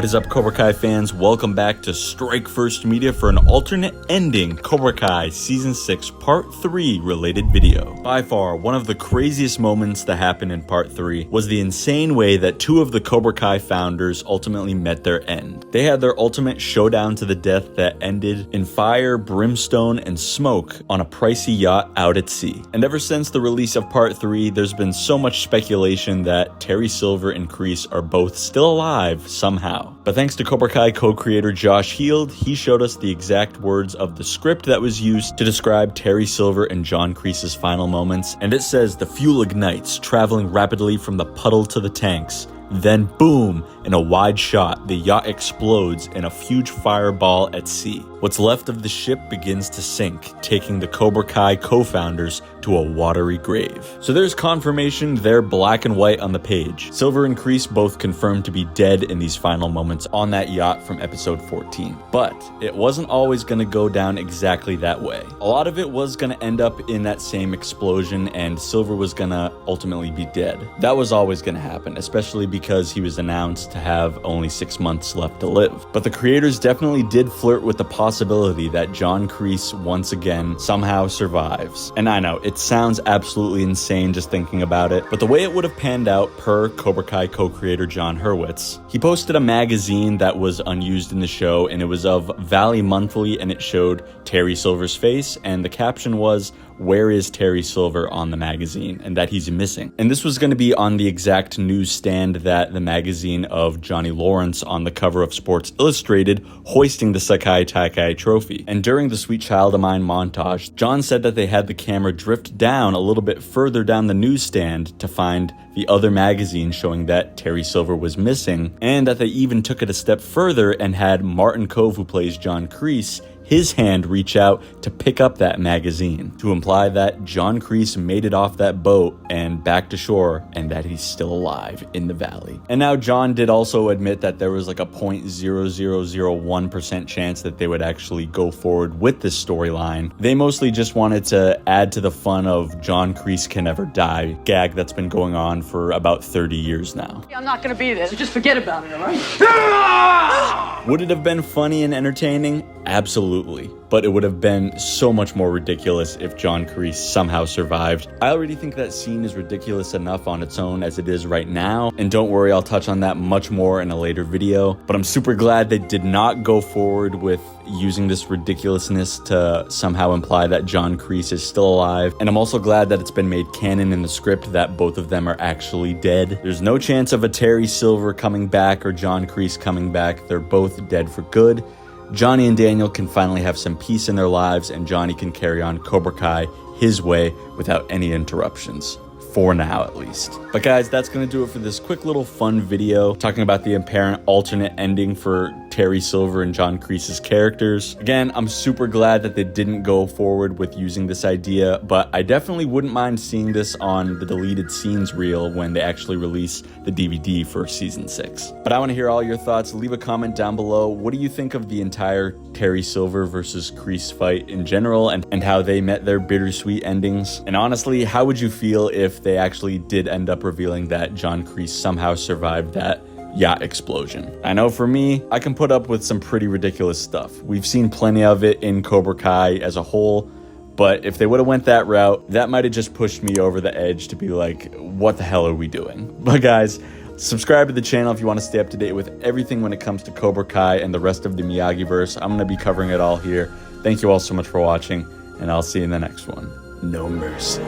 What is up, Cobra Kai fans? Welcome back to Strike First Media for an alternate ending Cobra Kai Season 6 Part 3 related video. By far, one of the craziest moments that happened in Part 3 was the insane way that two of the Cobra Kai founders ultimately met their end. They had their ultimate showdown to the death that ended in fire, brimstone, and smoke on a pricey yacht out at sea. And ever since the release of Part 3, there's been so much speculation that Terry Silver and Kreese are both still alive somehow. But thanks to Cobra Kai co-creator Josh Heald, he showed us the exact words of the script that was used to describe Terry Silver and John Kreese's final moments, and it says the fuel ignites, traveling rapidly from the puddle to the tanks. Then boom, in a wide shot, the yacht explodes in a huge fireball at sea. What's left of the ship begins to sink, taking the Cobra Kai co-founders to a watery grave. So there's confirmation they're black and white on the page. Silver and Kreese both confirmed to be dead in these final moments on that yacht from episode 14. But it wasn't always going to go down exactly that way. A lot of it was going to end up in that same explosion, and Silver was going to ultimately be dead. That was always going to happen, especially because he was announced to have only 6 months left to live. But the creators definitely did flirt with the possibility that John Kreese once again somehow survives. And I know, it sounds absolutely insane just thinking about it, but the way it would have panned out per Cobra Kai co-creator John Hurwitz, he posted a magazine that was unused in the show, and it was of Valley Monthly, and it showed Terry Silver's face, and the caption was, "Where is Terry Silver?" on the magazine, and that he's missing. And this was going to be on the exact newsstand that the magazine of Johnny Lawrence on the cover of Sports Illustrated, hoisting the Sekai Taikai trophy. And during the Sweet Child of Mine montage, John said that they had the camera drift down a little bit further down the newsstand to find the other magazine showing that Terry Silver was missing, and that they even took it a step further and had Martin Kove, who plays John Kreese, his hand reach out to pick up that magazine, to imply that John Kreese made it off that boat and back to shore, and that he's still alive in the valley. And now John did also admit that there was like a 0.0001% chance that they would actually go forward with this storyline. They mostly just wanted to add to the fun of John Kreese can never die gag that's been going on for about 30 years now. I'm not gonna be there, so just forget about it, all right? Would it have been funny and entertaining? Absolutely. But it would have been so much more ridiculous if John Kreese somehow survived. I already think that scene is ridiculous enough on its own as it is right now, and don't worry, I'll touch on that much more in a later video. But I'm super glad they did not go forward with using this ridiculousness to somehow imply that John Kreese is still alive. And I'm also glad that it's been made canon in the script that both of them are actually dead. There's no chance of a Terry Silver coming back or John Kreese coming back. They're both dead for good. Johnny and Daniel can finally have some peace in their lives, and Johnny can carry on Cobra Kai his way without any interruptions. For now, at least. But guys, that's going to do it for this quick little fun video talking about the apparent alternate ending for Terry Silver and John Kreese's characters. Again, I'm super glad that they didn't go forward with using this idea, but I definitely wouldn't mind seeing this on the deleted scenes reel when they actually release the DVD for season 6. But I want to hear all your thoughts. Leave a comment down below. What do you think of the entire Terry Silver versus Kreese fight in general, and how they met their bittersweet endings? And honestly, how would you feel if they actually did end up revealing that John Kreese somehow survived that yacht explosion? I know for me, I can put up with some pretty ridiculous stuff. We've seen plenty of it in Cobra Kai as a whole, but if they would have went that route, that might have just pushed me over the edge to be like, what the hell are we doing? But guys, subscribe to the channel if you want to stay up to date with everything when it comes to Cobra Kai and the rest of the Miyagi-verse. I'm going to be covering it all here. Thank you all so much for watching, and I'll see you in the next one. No mercy.